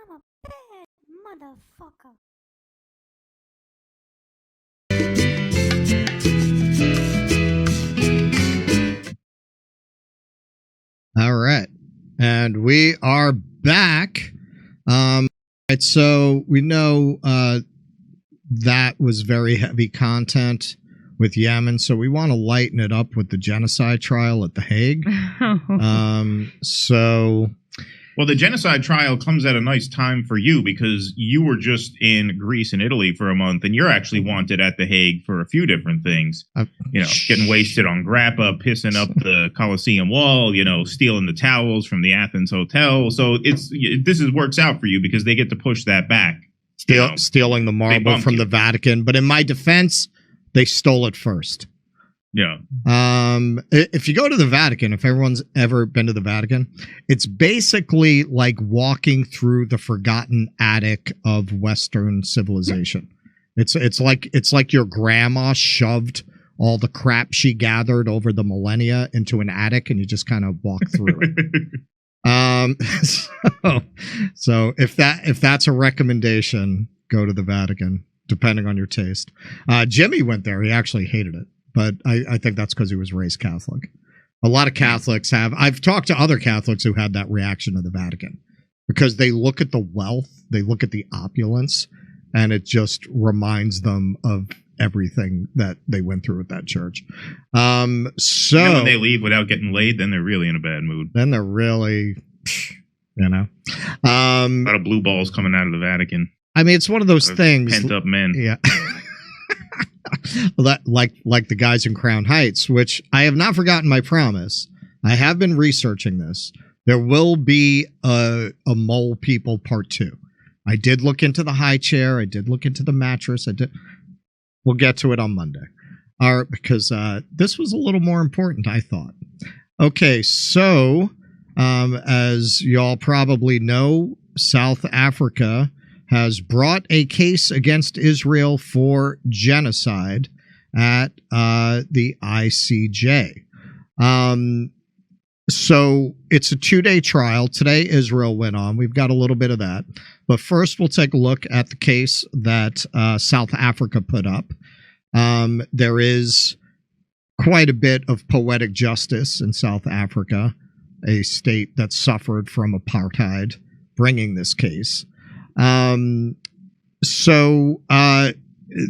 I'm a bad motherfucker. All right. And we are back. Right, so we know that was very heavy content with Yemen, so we want to lighten it up with the genocide trial at The Hague. Well, the genocide trial comes at a nice time for you because you were just in Greece and Italy for a month, and you're actually wanted at The Hague for a few different things. Getting wasted on grappa, pissing up the Colosseum wall, stealing the towels from the Athens hotel. So works out for you because they get to push that back. Stealing the marble from the Vatican. But in my defense, they stole it first. Yeah. If you go to the Vatican, if everyone's ever been to the Vatican, it's basically like walking through the forgotten attic of Western civilization. It's like your grandma shoved all the crap she gathered over the millennia into an attic, and you just kind of walk through it. So if that's a recommendation, go to the Vatican, depending on your taste. Jimmy went there. He actually hated it. But I think that's because he was raised Catholic. A lot of Catholics have. I've talked to other Catholics who had that reaction to the Vatican because they look at the wealth, they look at the opulence, and it just reminds them of everything that they went through at that church. So when they leave without getting laid, then they're really in a bad mood. Then they're really, a lot of blue balls coming out of the Vatican. I mean, it's one of those things. Pent up men. Yeah. like the guys in Crown Heights, which I have not forgotten my promise. I have been researching this. There will be a Mole People Part 2. I did look into the high chair. I did look into the mattress. We'll get to it on Monday. All right, because this was a little more important, I thought. Okay, so as y'all probably know, South Africa has brought a case against Israel for genocide at the ICJ. So it's a 2-day trial. Today, Israel went on. We've got a little bit of that. But first, we'll take a look at the case that South Africa put up. There is quite a bit of poetic justice in South Africa, a state that suffered from apartheid, bringing this case.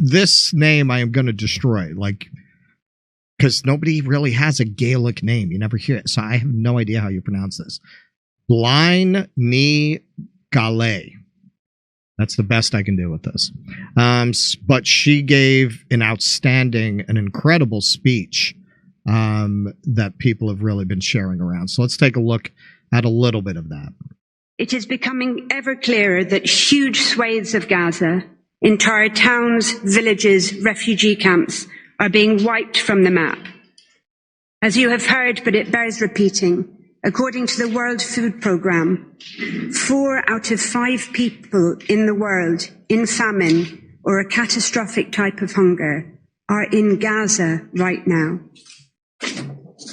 This name I am going to destroy, because nobody really has a Gaelic name. You never hear it. So I have no idea how you pronounce this. Blain Ni Gale. That's the best I can do with this. But she gave an incredible speech that people have really been sharing around. So let's take a look at a little bit of that. It is becoming ever clearer that huge swathes of Gaza, entire towns, villages, refugee camps are being wiped from the map. As you have heard, but it bears repeating, according to the World Food Programme, 4 out of 5 people in the world in famine or a catastrophic type of hunger are in Gaza right now.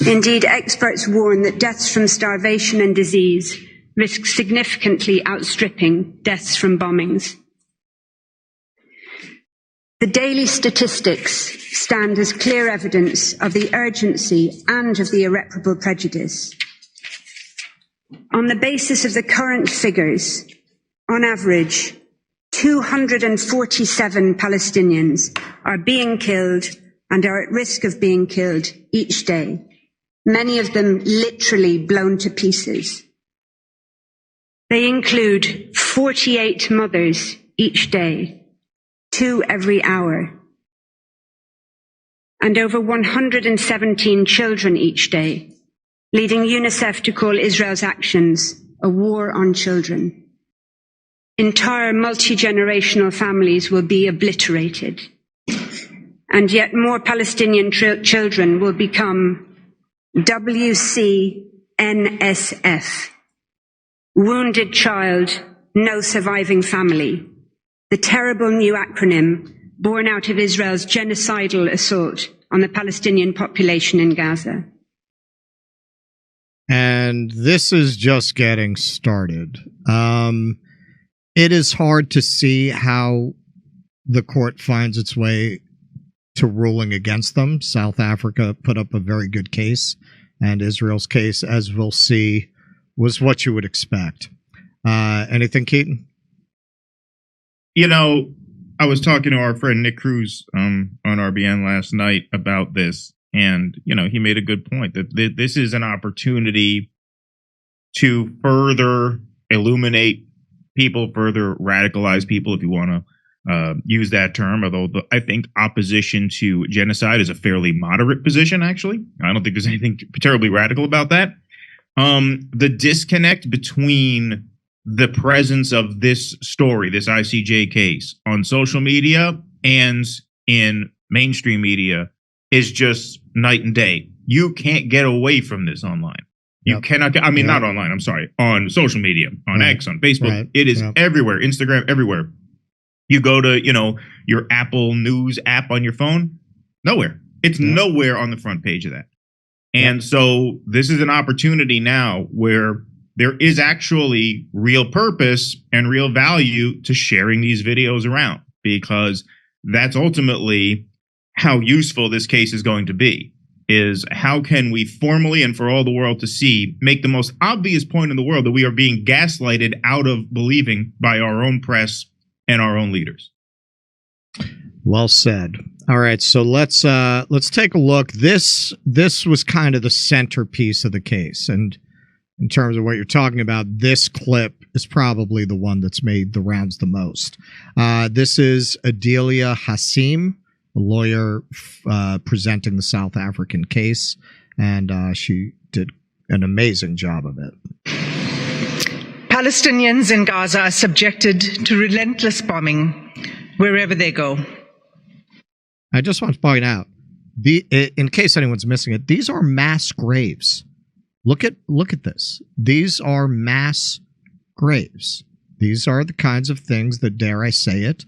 Indeed, experts warn that deaths from starvation and disease risk significantly outstripping deaths from bombings. The daily statistics stand as clear evidence of the urgency and of the irreparable prejudice. On the basis of the current figures, on average, 247 Palestinians are being killed and are at risk of being killed each day, many of them literally blown to pieces. They include 48 mothers each day, 2 every hour, and over 117 children each day, leading UNICEF to call Israel's actions a war on children. Entire multi-generational families will be obliterated, and yet more Palestinian children will become WCNSF. Wounded child, no surviving family. The terrible new acronym born out of Israel's genocidal assault on the Palestinian population in Gaza. And this is just getting started. it is hard to see how the court finds its way to ruling against them. South Africa put up a very good case, and Israel's case, as we'll see, was what you would expect. Anything, Keaton? You know, I was talking to our friend Nick Cruz on RBN last night about this, and, you know, he made a good point that this is an opportunity to further illuminate people, further radicalize people, if you want to use that term, although I think opposition to genocide is a fairly moderate position, actually. I don't think there's anything terribly radical about that. The disconnect between the presence of this story, this ICJ case, on social media and in mainstream media is just night and day. You can't get away from this online. You cannot get, I mean, not online, I'm sorry, on social media, on X, on Facebook. It is everywhere, Instagram, everywhere. You go to, you know, your Apple News app on your phone, nowhere. It's nowhere on the front page of that. And so this is an opportunity now where there is actually real purpose and real value to sharing these videos around, because that's ultimately how useful this case is going to be, is how can we formally and for all the world to see make the most obvious point in the world that we are being gaslighted out of believing by our own press and our own leaders. Well said. All right, so let's take a look. This was kind of the centerpiece of the case, and in terms of what you're talking about, this clip is probably the one that's made the rounds the most. This is Adelia Hassim, a lawyer presenting the South African case, and she did an amazing job of it. Palestinians in Gaza are subjected to relentless bombing wherever they go. I just want to point out, in case anyone's missing it, these are mass graves. Look at this. These are mass graves. These are the kinds of things that, dare I say it,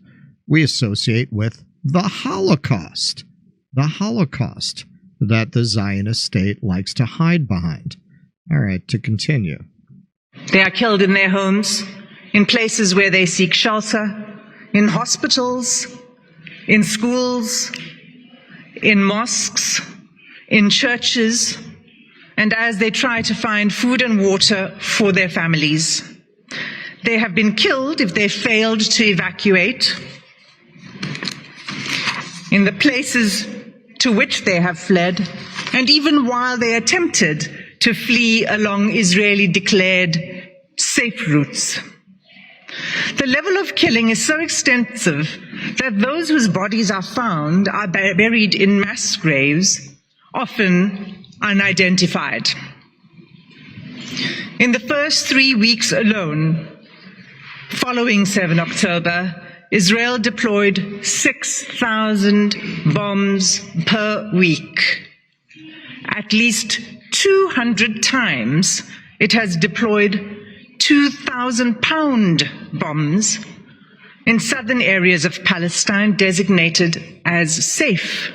we associate with the Holocaust. The Holocaust that the Zionist state likes to hide behind. All right, to continue. They are killed in their homes, in places where they seek shelter, in hospitals, in schools, in mosques, in churches, and as they try to find food and water for their families. They have been killed if they failed to evacuate in the places to which they have fled, and even while they attempted to flee along Israeli-declared safe routes. The level of killing is so extensive that those whose bodies are found are buried in mass graves, often unidentified. In the first 3 weeks alone, following 7 October, Israel deployed 6,000 bombs per week. At least 200 times it has deployed 2,000-pound bombs in southern areas of Palestine designated as safe.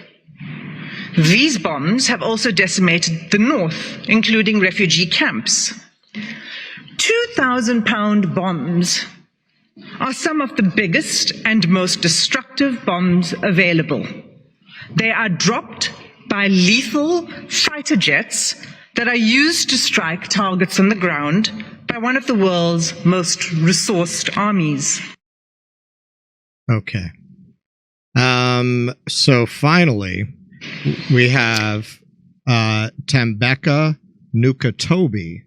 These bombs have also decimated the north, including refugee camps. 2,000-pound bombs are some of the biggest and most destructive bombs available. They are dropped by lethal fighter jets that are used to strike targets on the ground by one of the world's most resourced armies. Okay. So finally, we have Thembeka Nukatobi,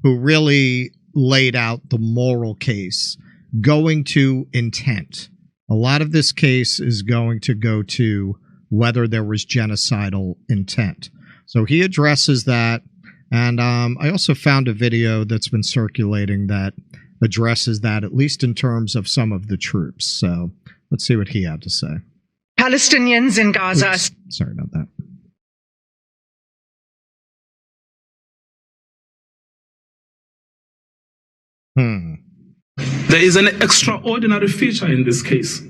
who really laid out the moral case going to intent. A lot of this case is going to go to whether there was genocidal intent. So he addresses that. And I also found a video that's been circulating that addresses that, at least in terms of some of the troops. So let's see what he had to say. Palestinians in Gaza. Oops, sorry about that. There is an extraordinary feature in this case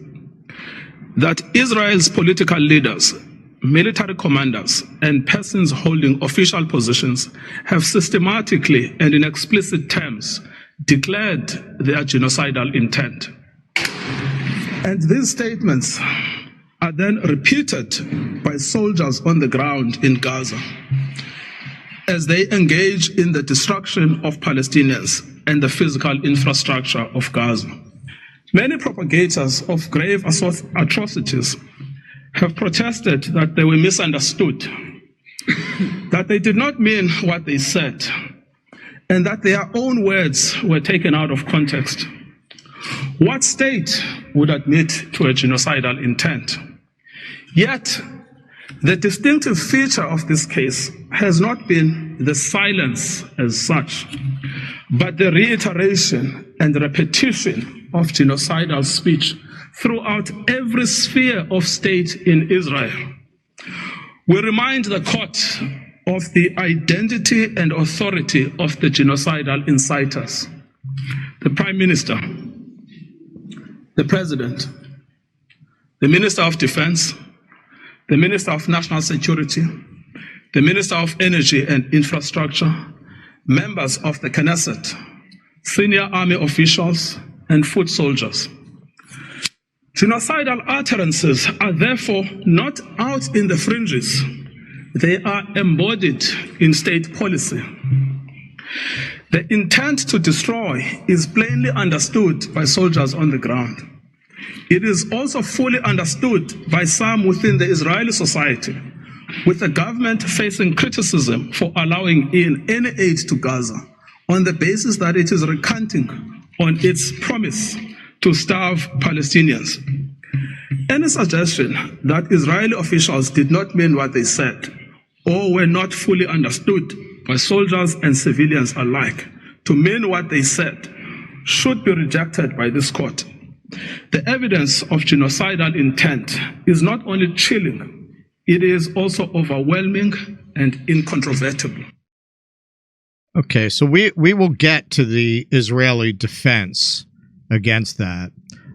that Israel's political leaders, military commanders, and persons holding official positions have systematically and in explicit terms declared their genocidal intent. And these statements are then repeated by soldiers on the ground in Gaza as they engage in the destruction of Palestinians and the physical infrastructure of Gaza. Many propagators of grave atrocities have protested that they were misunderstood, that they did not mean what they said, and that their own words were taken out of context. What state would admit to a genocidal intent? Yet, the distinctive feature of this case has not been the silence as such, but the reiteration and repetition of genocidal speech throughout every sphere of state in Israel. We remind the court of the identity and authority of the genocidal inciters: the Prime Minister, the President, the Minister of Defense, the Minister of National Security, the Minister of Energy and Infrastructure, members of the Knesset, senior army officials, and foot soldiers. Genocidal utterances are therefore not out in the fringes. They are embodied in state policy. The intent to destroy is plainly understood by soldiers on the ground. It is also fully understood by some within the Israeli society, with the government facing criticism for allowing in any aid to Gaza on the basis that it is recanting on its promise to starve Palestinians. Any suggestion that Israeli officials did not mean what they said or were not fully understood by soldiers and civilians alike to mean what they said should be rejected by this court. The evidence of genocidal intent is not only chilling, it is also overwhelming and incontrovertible. Okay, so we will get to the Israeli defense against that,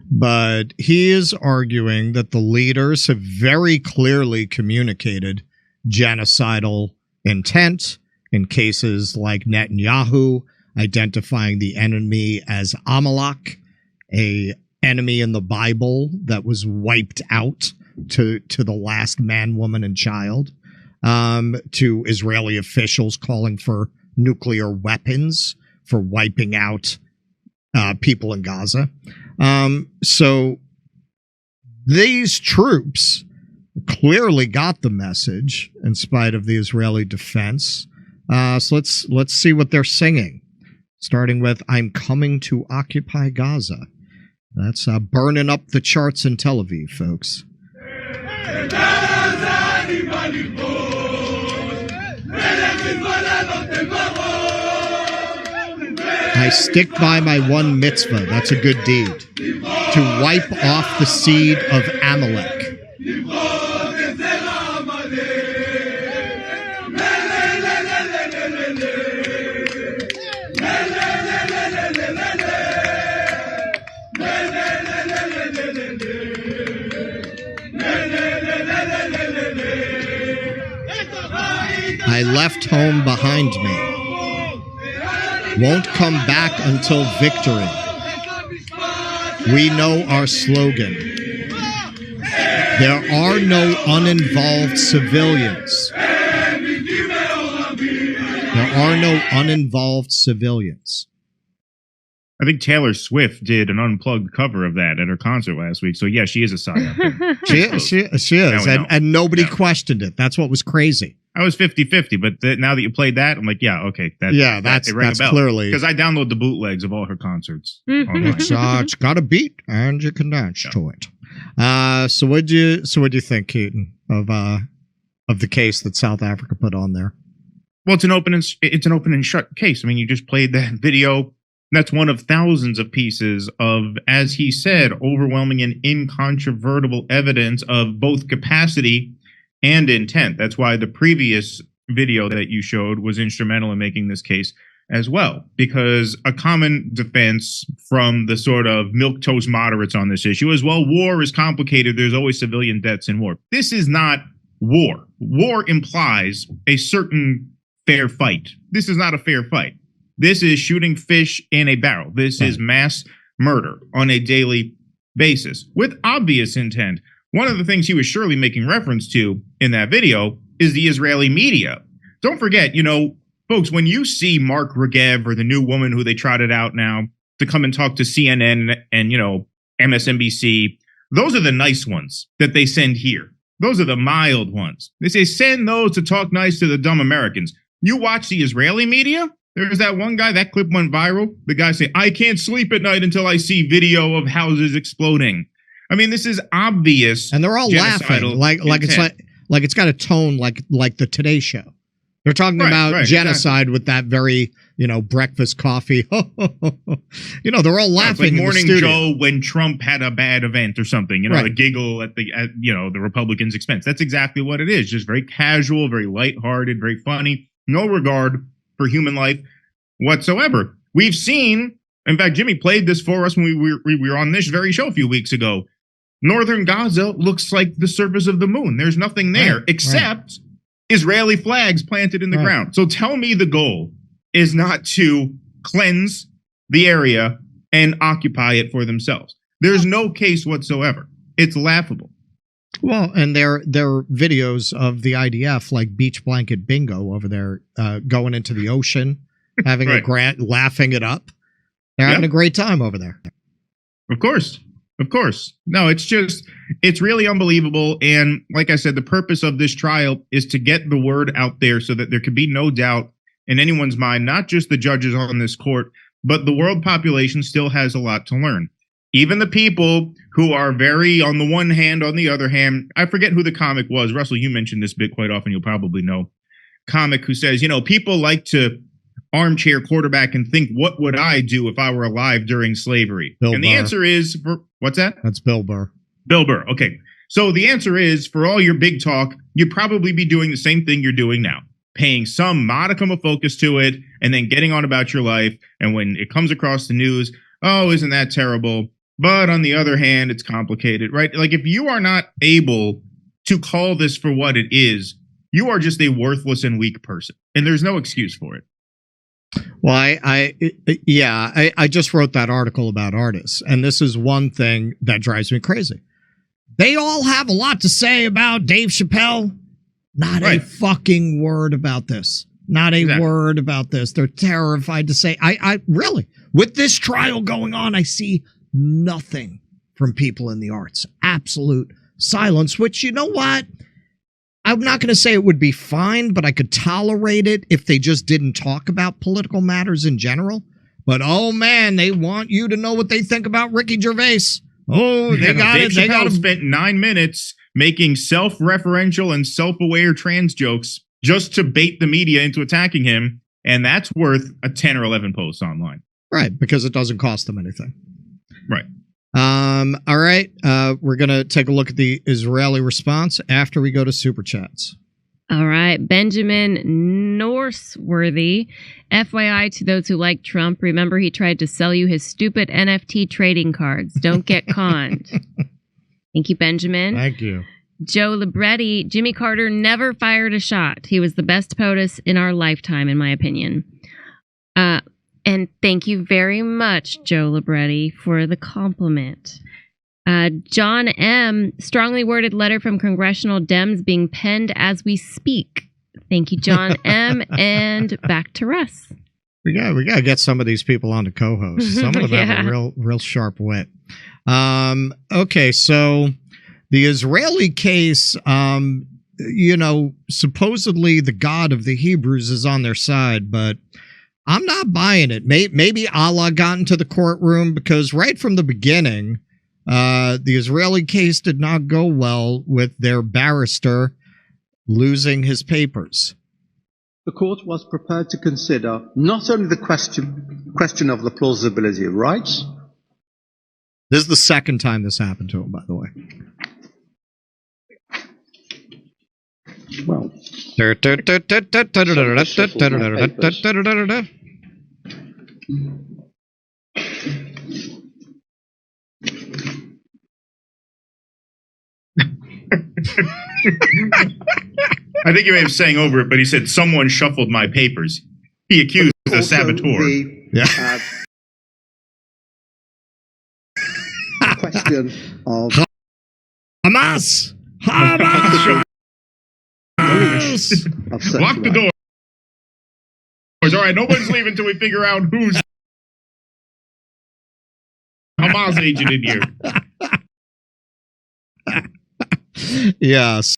but he is arguing that the leaders have very clearly communicated genocidal intent in cases like Netanyahu identifying the enemy as Amalek, a enemy in the Bible that was wiped out to the last man, woman, and child, to Israeli officials calling for nuclear weapons for wiping out people in Gaza. So these troops clearly got the message in spite of the Israeli defense. So let's see what they're singing, starting with "I'm Coming to Occupy Gaza." That's burning up the charts in Tel Aviv, folks. I stick by my one mitzvah. That's a good deed. To wipe off the seed of Amalek. I left home behind me. Won't come back until victory. We know our slogan. There are no uninvolved civilians. There are no uninvolved civilians. I think Taylor Swift did an unplugged cover of that at her concert last week. So, yeah, she is a psyop. She is. And nobody questioned it. That's what was crazy. I was 50-50, but now that you played that, I'm like, yeah, okay. That's clearly. Because I download the bootlegs of all her concerts. It's got a beat, and you can dance to it. So what'd you think, Keaton, of the case that South Africa put on there? Well, it's an open and shut case. I mean, you just played that video. That's one of thousands of pieces of, as he said, overwhelming and incontrovertible evidence of both capacity and intent. That's why the previous video that you showed was instrumental in making this case as well, because a common defense from the sort of milquetoast moderates on this issue is, well, war is complicated. There's always civilian deaths in war. This is not war. War implies a certain fair fight. This is not a fair fight. This is shooting fish in a barrel. This is mass murder on a daily basis with obvious intent. One of the things he was surely making reference to in that video is the Israeli media. Don't forget, you know, folks, when you see Mark Regev or the new woman who they trotted out now to come and talk to CNN and, you know, MSNBC, those are the nice ones that they send here. Those are the mild ones. They say, send those to talk nice to the dumb Americans. You watch the Israeli media? There's that one guy, that clip went viral. The guy say, I can't sleep at night until I see video of houses exploding. I mean, this is obvious. And they're all laughing like it's got a tone like the Today Show. They're talking about genocide with that very, you know, breakfast coffee. You know, they're all laughing. Like Morning in the studio. Joe when Trump had a bad event or something, you know, the giggle at you know, the Republicans' expense. That's exactly what it is. Just very casual, very lighthearted, very funny. No regard for human life whatsoever. We've seen, in fact, Jimmy played this for us when we were on this very show a few weeks ago. Northern Gaza looks like the surface of the moon. There's nothing there except Israeli flags planted in the ground. So tell me the goal is not to cleanse the area and occupy it for themselves. There's no case whatsoever. It's laughable. Well, and there are videos of the IDF like beach blanket bingo over there, going into the ocean, having a laughing it up. They're having a great time over there. Of course. Of course. No, it's really unbelievable. And like I said, the purpose of this trial is to get the word out there so that there can be no doubt in anyone's mind, not just the judges on this court, but the world population still has a lot to learn. Even the people who are very on the one hand, on the other hand, I forget who the comic was. Russell, you mentioned this bit quite often. You'll probably know. Comic who says, you know, people like to armchair quarterback and think, what would I do if I were alive during slavery? Bill and the Burr. answer is, what's that? That's Bill Burr. Bill Burr. Okay. So the answer is, for all your big talk, you'd probably be doing the same thing you're doing now, paying some modicum of focus to it and then getting on about your life. And when it comes across the news, oh, isn't that terrible? But on the other hand, it's complicated, right? Like if you are not able to call this for what it is, you are just a worthless and weak person. And there's no excuse for it. Well, I just wrote that article about artists, and this is one thing that drives me crazy. They all have a lot to say about Dave Chappelle. Not a fucking word about this. Not a word about this. They're terrified to say. I really, with this trial going on, I see nothing from people in the arts. Absolute silence, which, you know what? I'm not going to say it would be fine, but I could tolerate it if they just didn't talk about political matters in general. But, oh, man, they want you to know what they think about Ricky Gervais. Oh, they got it. They got spent 9 minutes making self-referential and self-aware trans jokes just to bait the media into attacking him. And that's worth a 10 or 11 posts online. Right, because it doesn't cost them anything. Right. All right. We're going to take a look at the Israeli response after we go to Super Chats. All right. Benjamin Norseworthy. FYI to those who like Trump, remember he tried to sell you his stupid NFT trading cards. Don't get conned. Thank you, Benjamin. Thank you. Joe Libretti. Jimmy Carter never fired a shot. He was the best POTUS in our lifetime, in my opinion. And thank you very much, Joe Libretti, for the compliment. John M. Strongly worded letter from congressional Dems being penned as we speak. Thank you, John M. And back to Russ. We got to get some of these people on to co-host. Some of them have a real sharp wit. Okay, so the Israeli case, you know, supposedly the God of the Hebrews is on their side, but I'm not buying it. Maybe Allah got into the courtroom because right from the beginning, the Israeli case did not go well with their barrister losing his papers. The court was prepared to consider not only the question of the plausibility of rights. This is the second time this happened to him, by the way. Well, I think you may have sang over it, but he said, someone shuffled my papers. He accused a saboteur. Yeah. Question of Hamas! Hamas! of such Lock the right. doors. All right, nobody's leaving until we figure out who's Hamas agent in here. Yes.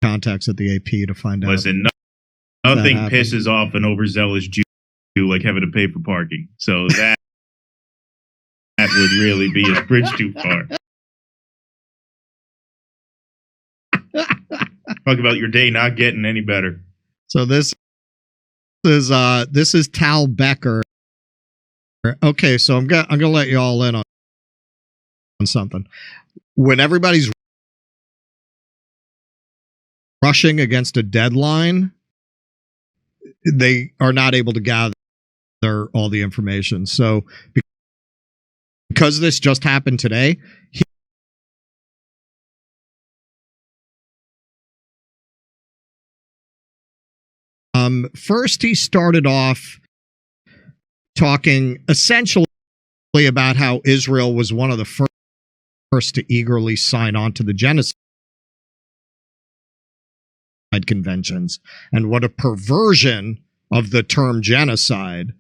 Contacts at the AP to find out. Listen, nothing pisses off an overzealous Jew like having to pay for parking. So that would really be a bridge too far. Talk about your day not getting any better. So this is Tal Becker. Okay, so I'm gonna let you all in on something. When everybody's rushing against a deadline, they are not able to gather all the information. So because this just happened today, first he started off talking essentially about how Israel was one of the first to eagerly sign on to the genocide conventions, and what a perversion of the term genocide,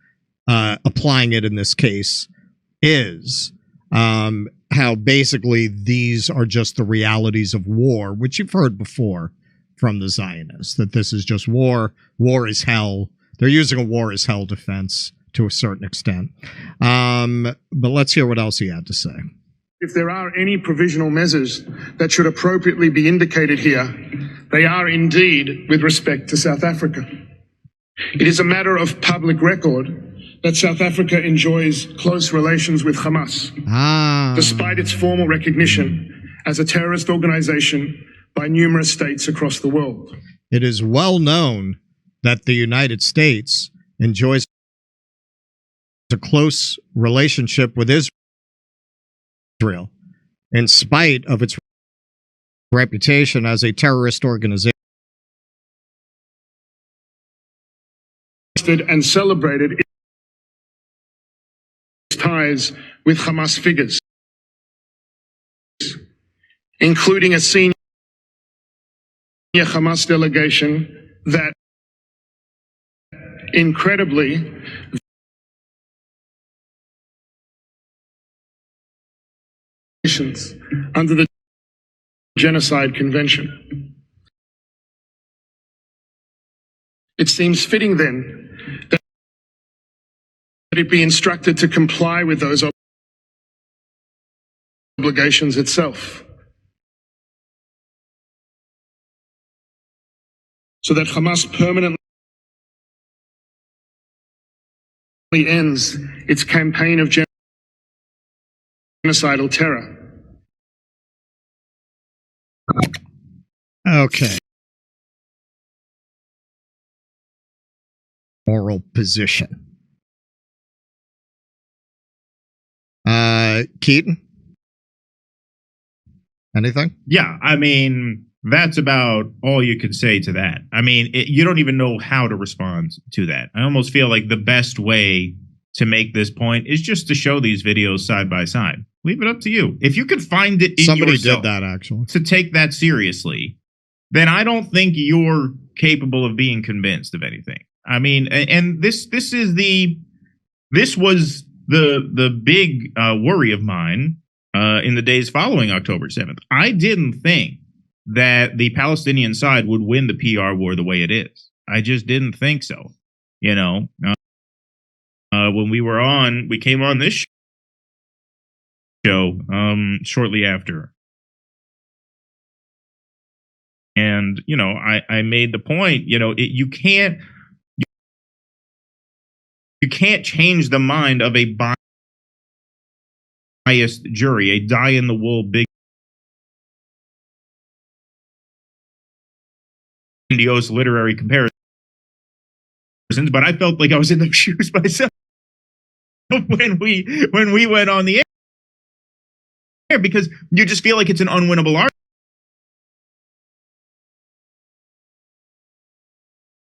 applying it in this case, is. How basically these are just the realities of war, which you've heard before from the Zionists, that this is just war. War is hell. They're using a war is hell defense to a certain extent. But let's hear what else he had to say. If there are any provisional measures that should appropriately be indicated here, they are indeed with respect to South Africa. It is a matter of public record that South Africa enjoys close relations with Hamas, despite its formal recognition as a terrorist organization by numerous states across the world. It is well known that the United States enjoys a close relationship with Israel, in spite of its reputation as a terrorist organization. And celebrated its ties with Hamas figures, including a senior Hamas delegation that incredibly under the Genocide Convention. It seems fitting then that it be instructed to comply with those obligations itself, so that Hamas permanently ends its campaign of genocidal terror. Okay. Moral position. Keaton? Anything? Yeah, I mean, that's about all you could say to that. I mean, you don't even know how to respond to that. I almost feel like the best way to make this point is just to show these videos side by side. Leave it up to you. If you can find it in somebody yourself did that actually to take that seriously, then I don't think you're capable of being convinced of anything. I mean, and this was the big worry of mine in the days following October 7th. I didn't think that the Palestinian side would win the PR war the way it is. I just didn't think so. You know, when we came on this show shortly after. And, you know, I made the point, you know, you can't change the mind of a biased jury, a die-in-the-wool big grandiose literary comparisons, but I felt like I was in those shoes myself when we went on the air, because you just feel like it's an unwinnable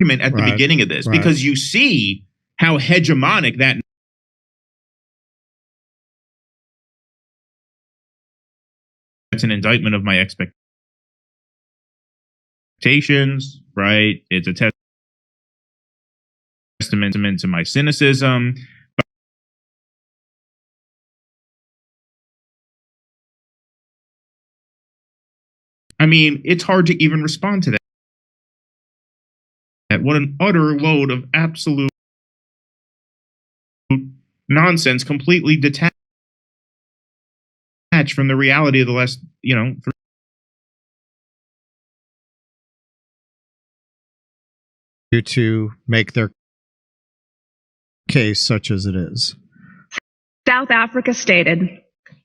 argument at the beginning of this, because you see how hegemonic that. That's an indictment of my expectations, right? It's a testament to my cynicism. I mean, it's hard to even respond to that. What an utter load of absolute nonsense, completely detached from the reality of the last, to make their case such as it is. South Africa stated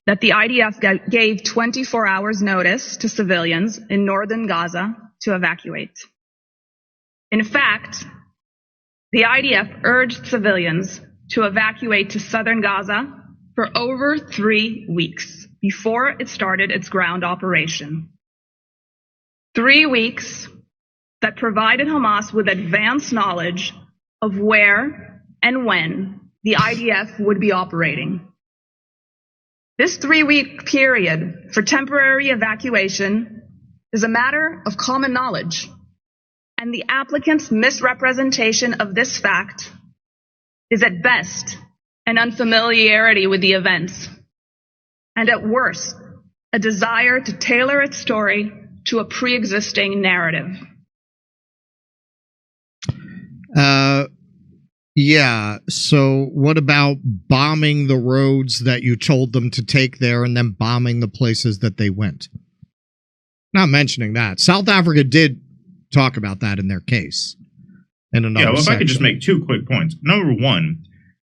that the IDF gave 24 hours notice to civilians in northern Gaza to evacuate. In fact, the IDF urged civilians to evacuate to southern Gaza for over 3 weeks before it started its ground operation. 3 weeks that provided Hamas with advanced knowledge of where and when the IDF would be operating. This 3-week period for temporary evacuation is a matter of common knowledge, and the applicant's misrepresentation of this fact is at best an unfamiliarity with the events, and at worst, a desire to tailor its story to a pre-existing narrative. Yeah, so what about bombing the roads that you told them to take there and then bombing the places that they went? Not mentioning that. South Africa did talk about that in their case. In another if I could just make 2 quick points. Number one,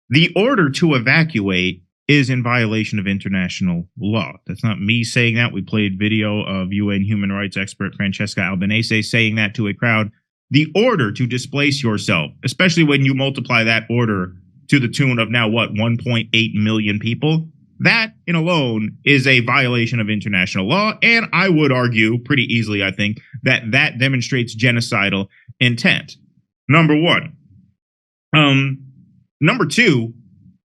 the order to evacuate is in violation of international law. That's not me saying that. We played video of UN human rights expert Francesca Albanese saying that to a crowd. The order to displace yourself, especially when you multiply that order to the tune of now, 1.8 million people, that in alone is a violation of international law. And I would argue pretty easily, I think, that that demonstrates genocidal intent. Number one. Number two,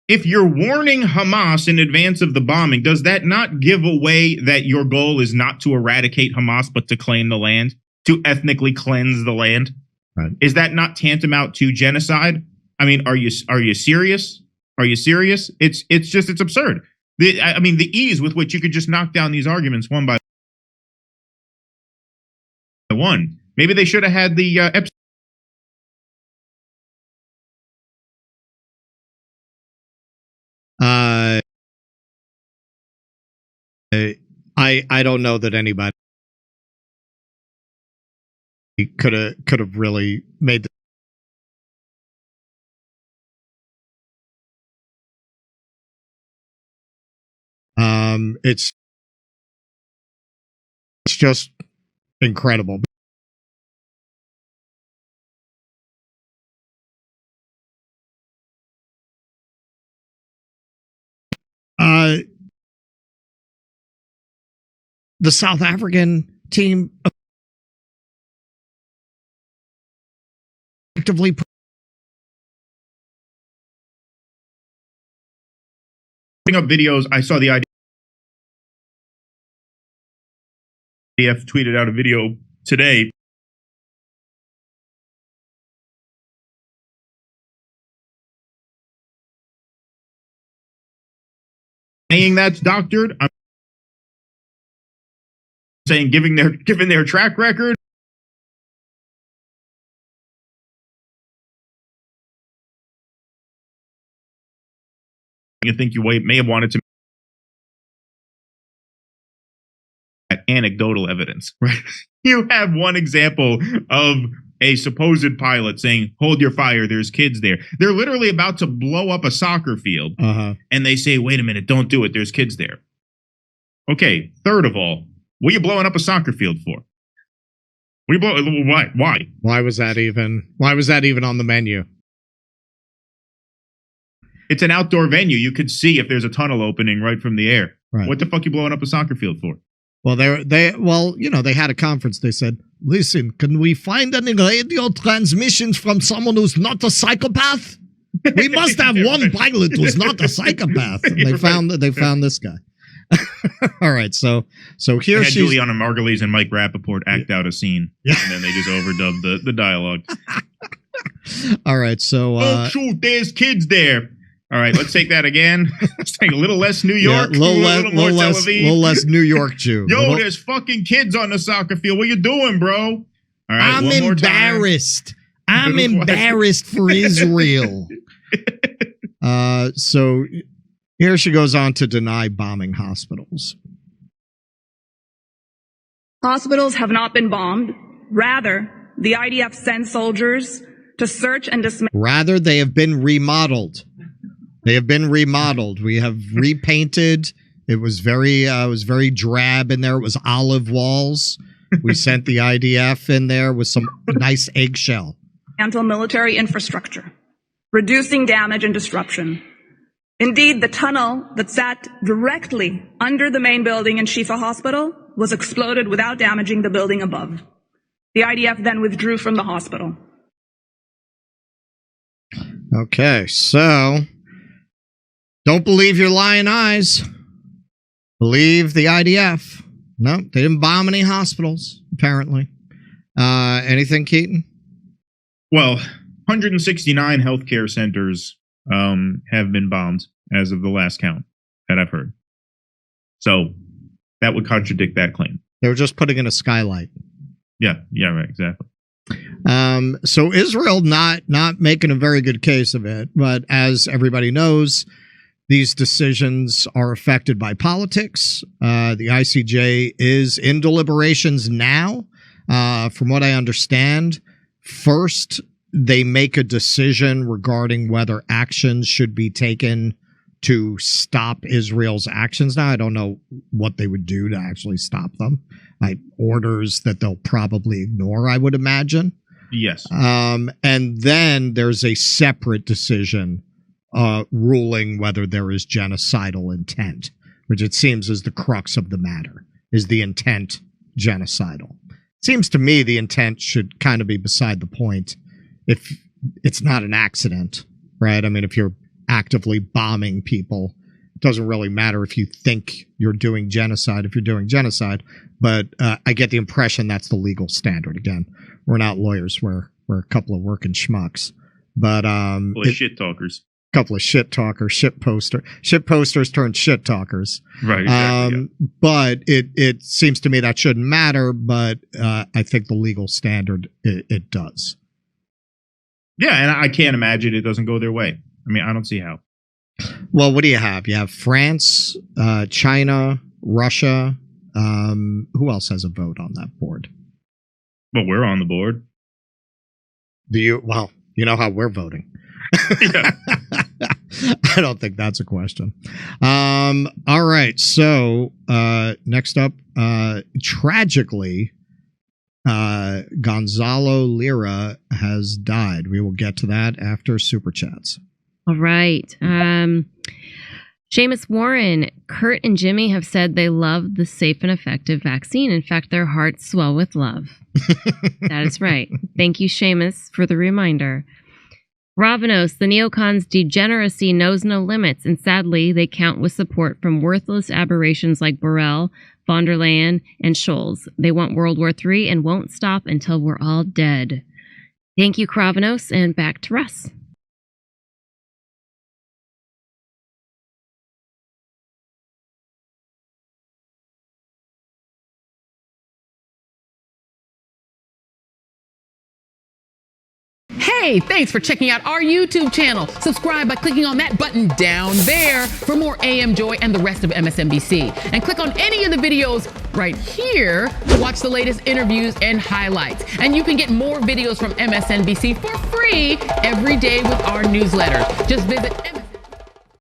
if you're warning Hamas in advance of the bombing, does that not give away that your goal is not to eradicate Hamas, but to claim the land? To ethnically cleanse the land? Right. Is that not tantamount to genocide? I mean, are you serious? Are you serious? It's absurd. The ease with which you could just knock down these arguments one by one. Maybe they should have had the I don't know that anybody could have really made it's just incredible. The South African team effectively putting up videos. I saw the IDF tweeted out a video today saying that's doctored. I'm saying given their track record. I think you may have wanted to anecdotal evidence, right? You have one example of a supposed pilot saying, "Hold your fire, there's kids there." They're literally about to blow up a soccer field, and they say, "Wait a minute, don't do it, there's kids there." Okay, third of all, what are you blowing up a soccer field for? Why? Why was that even on the menu? It's an outdoor venue. You could see if there's a tunnel opening right from the air. Right. What the fuck you blowing up a soccer field for? Well, they had a conference. They said, listen, can we find any radio transmissions from someone who's not a psychopath? We must have one pilot who's not a psychopath. And they found this guy. All right, so here she's Juliana Margulies and Mike Rappaport act out a scene, and then they just overdub the dialogue. All right, so oh shoot, there's kids there. All right, let's take that again. Let's take a little less New York, a little more Tel Aviv. Little less New York Jew. Yo, there's fucking kids on the soccer field. What you doing, bro? All right, I'm embarrassed. I'm embarrassed for Israel. So here she goes on to deny bombing hospitals. Hospitals have not been bombed. Rather, the IDF sends soldiers to search and dismantle. Rather, they have been remodeled. They have been remodeled. We have repainted. It was very drab in there. It was olive walls. We sent the IDF in there with some nice eggshell. Military infrastructure, reducing damage and disruption. Indeed, the tunnel that sat directly under the main building in Shifa Hospital was exploded without damaging the building above. The IDF then withdrew from the hospital. Okay, so don't believe your lying eyes. Believe the IDF. No, they didn't bomb any hospitals, apparently. Anything, Keaton? Well, 169 healthcare centers have been bombed as of the last count that I've heard. So that would contradict that claim. They were just putting in a skylight. Yeah, right, exactly. So Israel not making a very good case of it, but as everybody knows, these decisions are affected by politics. The ICJ is in deliberations now. From what I understand, first they make a decision regarding whether actions should be taken to stop Israel's actions. Now, I don't know what they would do to actually stop them. Orders that they'll probably ignore, I would imagine. Yes. And then there's a separate decision ruling whether there is genocidal intent, which it seems is the crux of the matter. Is the intent genocidal? Seems to me the intent should kind of be beside the point if it's not an accident, right? I mean, if you're actively bombing people, it doesn't really matter if you think you're doing genocide, if you're doing genocide. But I get the impression that's the legal standard. Again, we're not lawyers. We're a couple of working schmucks. But shit talkers. Couple of shit talkers, shit posters turned shit talkers. Right. Exactly, But it seems to me that shouldn't matter. But I think the legal standard it does. Yeah, and I can't imagine it doesn't go their way. I mean, I don't see how. Well, what do you have? You have France, China, Russia. Who else has a vote on that board? Well, we're on the board. Well, you know how we're voting. Yeah. I don't think that's a question. All right. So next up, tragically, Gonzalo Lira has died. We will get to that after Super Chats. All right. Seamus Warren, Kurt and Jimmy have said they love the safe and effective vaccine. In fact, their hearts swell with love. That is right. Thank you, Seamus, for the reminder. Ravanos, the neocons' degeneracy knows no limits, and sadly, they count with support from worthless aberrations like Borrell, von der Leyen, and Scholz. They want World War III and won't stop until we're all dead. Thank you, Kravanos, and back to Russ. Hey, thanks for checking out our YouTube channel. Subscribe by clicking on that button down there for more AM Joy and the rest of MSNBC. And click on any of the videos right here to watch the latest interviews and highlights. And you can get more videos from MSNBC for free every day with our newsletter. Just visit